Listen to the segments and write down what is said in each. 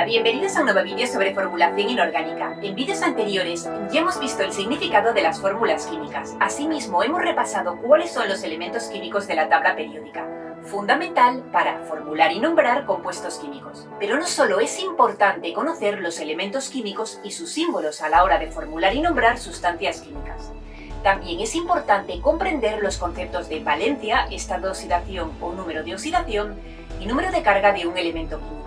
Hola, bienvenidos a un nuevo vídeo sobre formulación inorgánica. En vídeos anteriores ya hemos visto el significado de las fórmulas químicas. Asimismo, hemos repasado cuáles son los elementos químicos de la tabla periódica, fundamental para formular y nombrar compuestos químicos. Pero no solo es importante conocer los elementos químicos y sus símbolos a la hora de formular y nombrar sustancias químicas. También es importante comprender los conceptos de valencia, estado de oxidación o número de oxidación y número de carga de un elemento químico.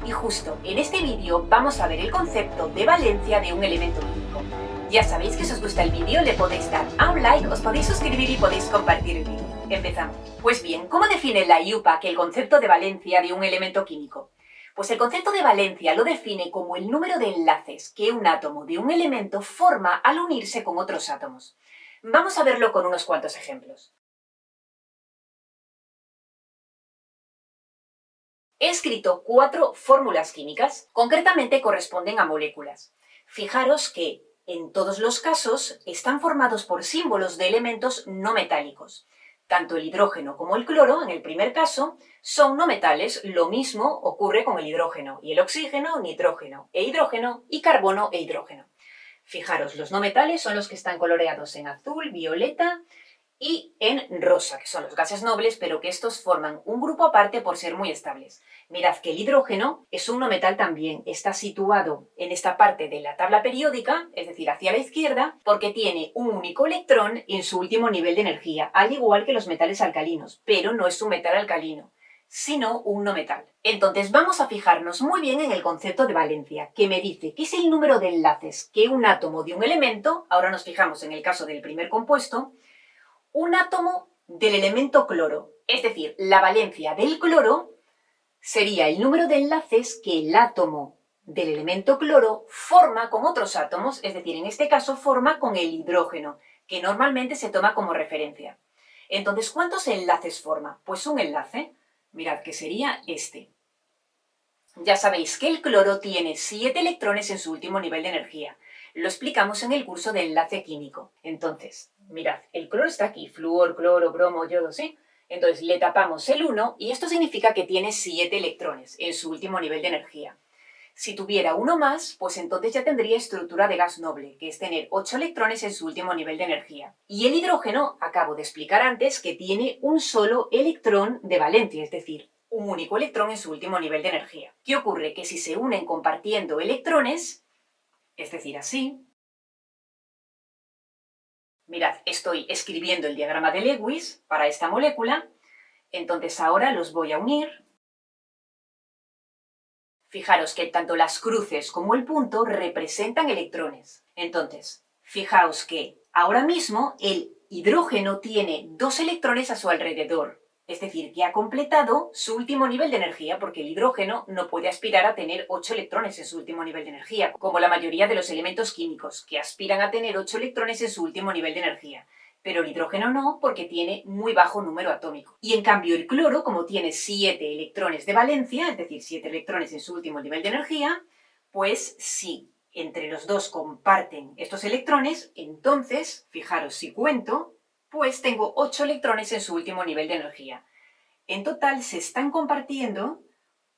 Y justo en este vídeo vamos a ver el concepto de valencia de un elemento químico. Ya sabéis que si os gusta el vídeo le podéis dar a un like, os podéis suscribir y podéis compartir el vídeo. Empezamos. Pues bien, ¿cómo define la IUPAC el concepto de valencia de un elemento químico? Pues el concepto de valencia lo define como el número de enlaces que un átomo de un elemento forma al unirse con otros átomos. Vamos a verlo con unos cuantos ejemplos. He escrito 4 fórmulas químicas, concretamente corresponden a moléculas. Fijaros que, en todos los casos, están formados por símbolos de elementos no metálicos. Tanto el hidrógeno como el cloro, en el primer caso, son no metales. Lo mismo ocurre con el hidrógeno y el oxígeno, nitrógeno e hidrógeno y carbono e hidrógeno. Fijaros, los no metales son los que están coloreados en azul, violeta y en rosa, que son los gases nobles, pero que estos forman un grupo aparte por ser muy estables. Mirad que el hidrógeno es un no metal también, está situado en esta parte de la tabla periódica, es decir, hacia la izquierda, porque tiene un único electrón en su último nivel de energía, al igual que los metales alcalinos, pero no es un metal alcalino, sino un no metal. Entonces vamos a fijarnos muy bien en el concepto de valencia, que me dice que es el número de enlaces que un átomo de un elemento, ahora nos fijamos en el caso del primer compuesto, un átomo del elemento cloro, es decir, la valencia del cloro sería el número de enlaces que el átomo del elemento cloro forma con otros átomos, es decir, en este caso forma con el hidrógeno, que normalmente se toma como referencia. Entonces, ¿cuántos enlaces forma? Pues un enlace, mirad que sería este. Ya sabéis que el cloro tiene 7 electrones en su último nivel de energía. Lo explicamos en el curso de enlace químico. Entonces, mirad, el cloro está aquí, flúor, cloro, bromo, yodo, ¿sí? Entonces le tapamos el 1 y esto significa que tiene 7 electrones en su último nivel de energía. Si tuviera uno más, pues entonces ya tendría estructura de gas noble, que es tener 8 electrones en su último nivel de energía. Y el hidrógeno, acabo de explicar antes, que tiene un solo electrón de valencia, es decir, un único electrón en su último nivel de energía. ¿Qué ocurre? Que si se unen compartiendo electrones, es decir, así. Mirad, estoy escribiendo el diagrama de Lewis para esta molécula, entonces ahora los voy a unir. Fijaros que tanto las cruces como el punto representan electrones. Entonces, fijaos que ahora mismo el hidrógeno tiene 2 electrones a su alrededor. Es decir, que ha completado su último nivel de energía, porque el hidrógeno no puede aspirar a tener 8 electrones en su último nivel de energía, como la mayoría de los elementos químicos, que aspiran a tener 8 electrones en su último nivel de energía. Pero el hidrógeno no, porque tiene muy bajo número atómico. Y en cambio el cloro, como tiene 7 electrones de valencia, es decir, 7 electrones en su último nivel de energía, pues si entre los dos comparten estos electrones, entonces, fijaros si cuento, pues tengo 8 electrones en su último nivel de energía. En total se están compartiendo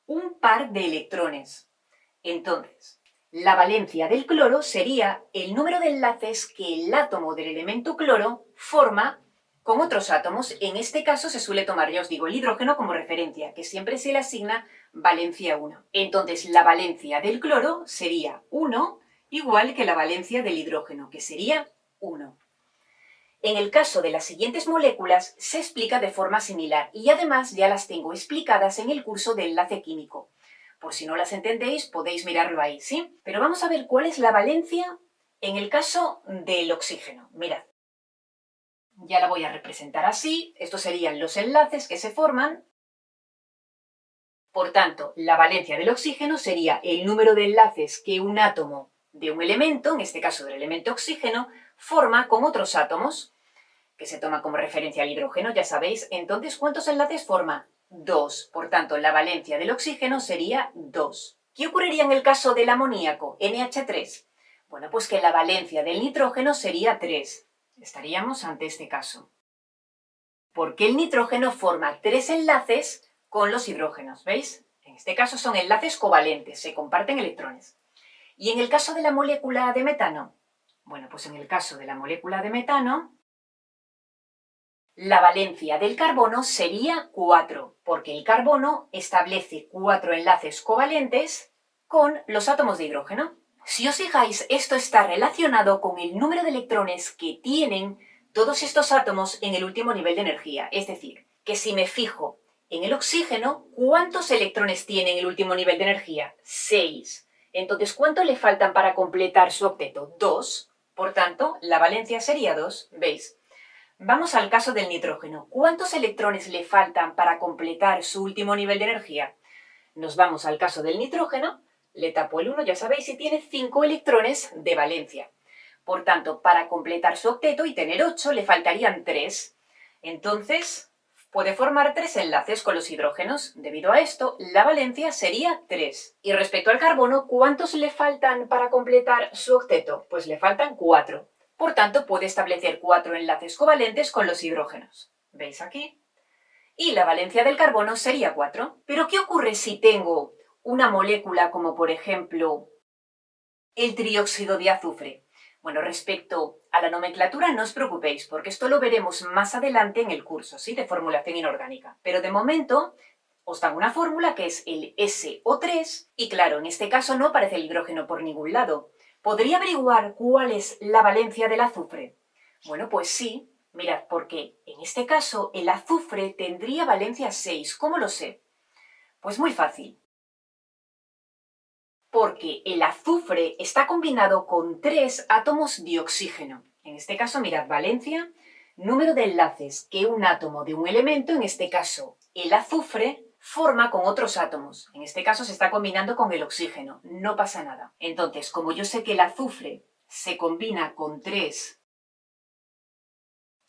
un par de electrones. Entonces, la valencia del cloro sería el número de enlaces que el átomo del elemento cloro forma con otros átomos. En este caso se suele tomar, ya os digo, el hidrógeno como referencia, que siempre se le asigna valencia 1. Entonces, la valencia del cloro sería 1, igual que la valencia del hidrógeno, que sería 1. En el caso de las siguientes moléculas se explica de forma similar y además ya las tengo explicadas en el curso de enlace químico. Por si no las entendéis, podéis mirarlo ahí, ¿sí? Pero vamos a ver cuál es la valencia en el caso del oxígeno. Mirad. Ya la voy a representar así. Estos serían los enlaces que se forman. Por tanto, la valencia del oxígeno sería el número de enlaces que un átomo de un elemento, en este caso del elemento oxígeno, forma con otros átomos, que se toma como referencia al hidrógeno, ya sabéis. Entonces, ¿cuántos enlaces forma? 2. Por tanto, la valencia del oxígeno sería 2. ¿Qué ocurriría en el caso del amoníaco, NH3? Bueno, pues que la valencia del nitrógeno sería 3. Estaríamos ante este caso. Porque el nitrógeno forma 3 enlaces con los hidrógenos, ¿veis? En este caso son enlaces covalentes, se comparten electrones. ¿Y en el caso de la molécula de metano? Bueno, pues en el caso de la molécula de metano, la valencia del carbono sería 4, porque el carbono establece 4 enlaces covalentes con los átomos de hidrógeno. Si os fijáis, esto está relacionado con el número de electrones que tienen todos estos átomos en el último nivel de energía. Es decir, que si me fijo en el oxígeno, ¿cuántos electrones tiene en el último nivel de energía? 6. Entonces, ¿cuánto le faltan para completar su octeto? 2. Por tanto, la valencia sería 2, ¿veis? Vamos al caso del nitrógeno. ¿Cuántos electrones le faltan para completar su último nivel de energía? Nos vamos al caso del nitrógeno, le tapo el 1, ya sabéis, y tiene 5 electrones de valencia. Por tanto, para completar su octeto y tener 8, le faltarían 3. Entonces, puede formar 3 enlaces con los hidrógenos. Debido a esto, la valencia sería 3. Y respecto al carbono, ¿cuántos le faltan para completar su octeto? Pues le faltan 4. Por tanto, puede establecer 4 enlaces covalentes con los hidrógenos. ¿Veis aquí? Y la valencia del carbono sería 4. Pero ¿qué ocurre si tengo una molécula como, por ejemplo, el trióxido de azufre? Bueno, respecto a la nomenclatura no os preocupéis, porque esto lo veremos más adelante en el curso, ¿sí?, de formulación inorgánica. Pero de momento os dan una fórmula que es el SO3, y claro, en este caso no aparece el hidrógeno por ningún lado. ¿Podría averiguar cuál es la valencia del azufre? Bueno, pues sí. Mirad, porque en este caso el azufre tendría valencia 6. ¿Cómo lo sé? Pues muy fácil. Porque el azufre está combinado con 3 átomos de oxígeno. En este caso, mirad, valencia, número de enlaces que un átomo de un elemento, en este caso el azufre, forma con otros átomos. En este caso se está combinando con el oxígeno, no pasa nada. Entonces, como yo sé que el azufre se combina con 3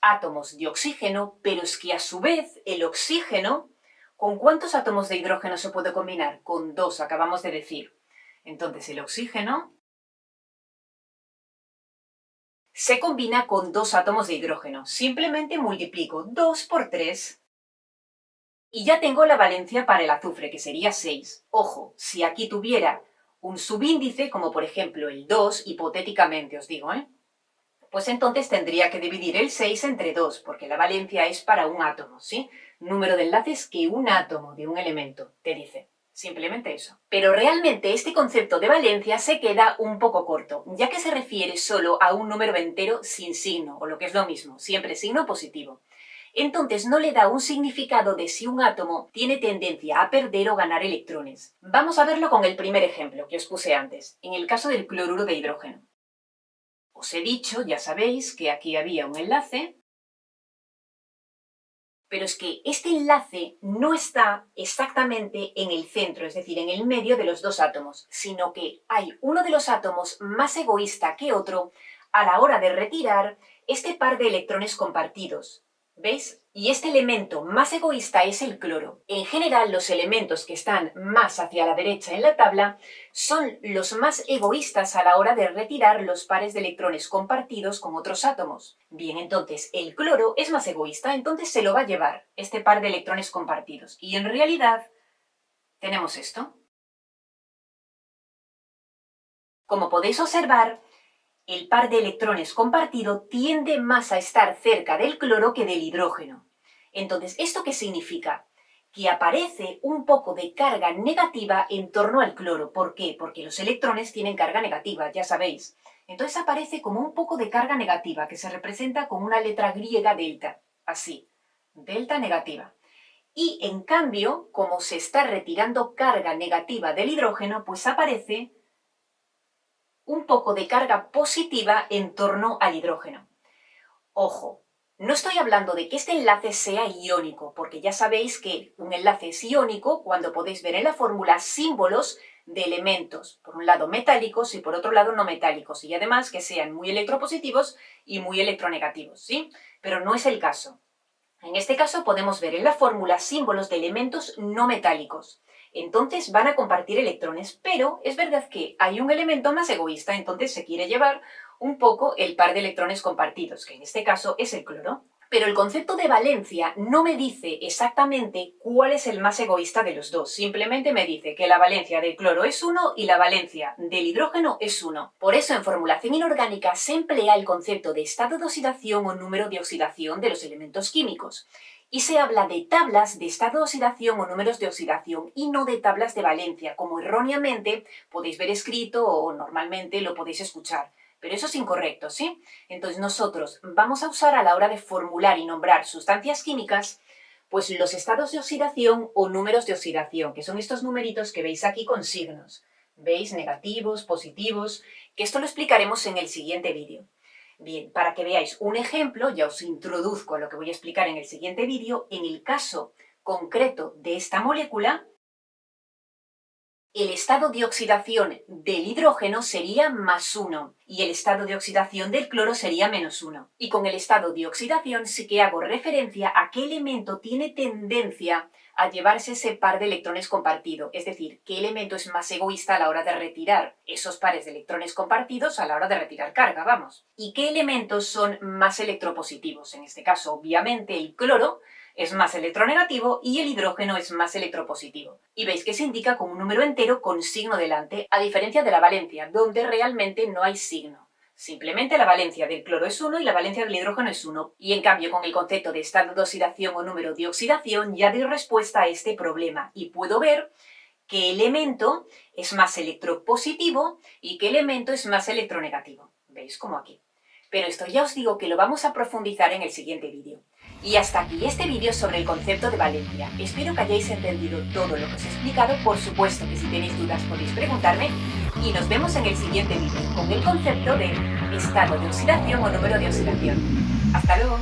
átomos de oxígeno, pero es que a su vez el oxígeno, ¿con cuántos átomos de hidrógeno se puede combinar? Con 2, acabamos de decir. Entonces el oxígeno se combina con 2 átomos de hidrógeno. Simplemente multiplico 2 por 3 y ya tengo la valencia para el azufre, que sería 6. Ojo, si aquí tuviera un subíndice, como por ejemplo el 2, hipotéticamente os digo, pues entonces tendría que dividir el 6 entre 2, porque la valencia es para un átomo, ¿sí? Número de enlaces que un átomo de un elemento te dice. Simplemente eso. Pero realmente este concepto de valencia se queda un poco corto, ya que se refiere solo a un número entero sin signo, o lo que es lo mismo, siempre signo positivo. Entonces no le da un significado de si un átomo tiene tendencia a perder o ganar electrones. Vamos a verlo con el primer ejemplo que os puse antes, en el caso del cloruro de hidrógeno. Os he dicho, ya sabéis, que aquí había un enlace, pero es que este enlace no está exactamente en el centro, es decir, en el medio de los dos átomos, sino que hay uno de los átomos más egoísta que otro a la hora de retirar este par de electrones compartidos. ¿Veis? Y este elemento más egoísta es el cloro. En general, los elementos que están más hacia la derecha en la tabla son los más egoístas a la hora de retirar los pares de electrones compartidos con otros átomos. Bien, entonces el cloro es más egoísta, entonces se lo va a llevar este par de electrones compartidos. Y en realidad tenemos esto. Como podéis observar, el par de electrones compartido tiende más a estar cerca del cloro que del hidrógeno. Entonces, ¿esto qué significa? Que aparece un poco de carga negativa en torno al cloro. ¿Por qué? Porque los electrones tienen carga negativa, ya sabéis. Entonces aparece como un poco de carga negativa, que se representa con una letra griega delta, así, delta negativa. Y en cambio, como se está retirando carga negativa del hidrógeno, pues aparece un poco de carga positiva en torno al hidrógeno. Ojo, no estoy hablando de que este enlace sea iónico, porque ya sabéis que un enlace es iónico cuando podéis ver en la fórmula símbolos de elementos, por un lado metálicos y por otro lado no metálicos, y además que sean muy electropositivos y muy electronegativos, ¿sí? Pero no es el caso. En este caso podemos ver en la fórmula símbolos de elementos no metálicos. Entonces van a compartir electrones, pero es verdad que hay un elemento más egoísta, entonces se quiere llevar un poco el par de electrones compartidos, que en este caso es el cloro. Pero el concepto de valencia no me dice exactamente cuál es el más egoísta de los dos. Simplemente me dice que la valencia del cloro es 1 y la valencia del hidrógeno es 1. Por eso en formulación inorgánica se emplea el concepto de estado de oxidación o número de oxidación de los elementos químicos. Y se habla de tablas de estado de oxidación o números de oxidación y no de tablas de valencia, como erróneamente podéis ver escrito o normalmente lo podéis escuchar. Pero eso es incorrecto, ¿sí? Entonces nosotros vamos a usar a la hora de formular y nombrar sustancias químicas, pues los estados de oxidación o números de oxidación, que son estos numeritos que veis aquí con signos. ¿Veis? Negativos, positivos, que esto lo explicaremos en el siguiente vídeo. Bien, para que veáis un ejemplo, ya os introduzco a lo que voy a explicar en el siguiente vídeo. En el caso concreto de esta molécula, el estado de oxidación del hidrógeno sería +1 y el estado de oxidación del cloro sería -1. Y con el estado de oxidación sí que hago referencia a qué elemento tiene tendencia a llevarse ese par de electrones compartido, es decir, qué elemento es más egoísta a la hora de retirar esos pares de electrones compartidos a la hora de retirar carga, vamos. Y qué elementos son más electropositivos. En este caso, obviamente, el cloro es más electronegativo y el hidrógeno es más electropositivo. Y veis que se indica con un número entero con signo delante, a diferencia de la valencia, donde realmente no hay signo. Simplemente la valencia del cloro es 1 y la valencia del hidrógeno es 1. Y en cambio con el concepto de estado de oxidación o número de oxidación ya doy respuesta a este problema y puedo ver qué elemento es más electropositivo y qué elemento es más electronegativo. ¿Veis? Como aquí. Pero esto ya os digo que lo vamos a profundizar en el siguiente vídeo. Y hasta aquí este vídeo sobre el concepto de valencia. Espero que hayáis entendido todo lo que os he explicado. Por supuesto que si tenéis dudas podéis preguntarme. Y nos vemos en el siguiente vídeo con el concepto de estado de oxidación o número de oxidación. ¡Hasta luego!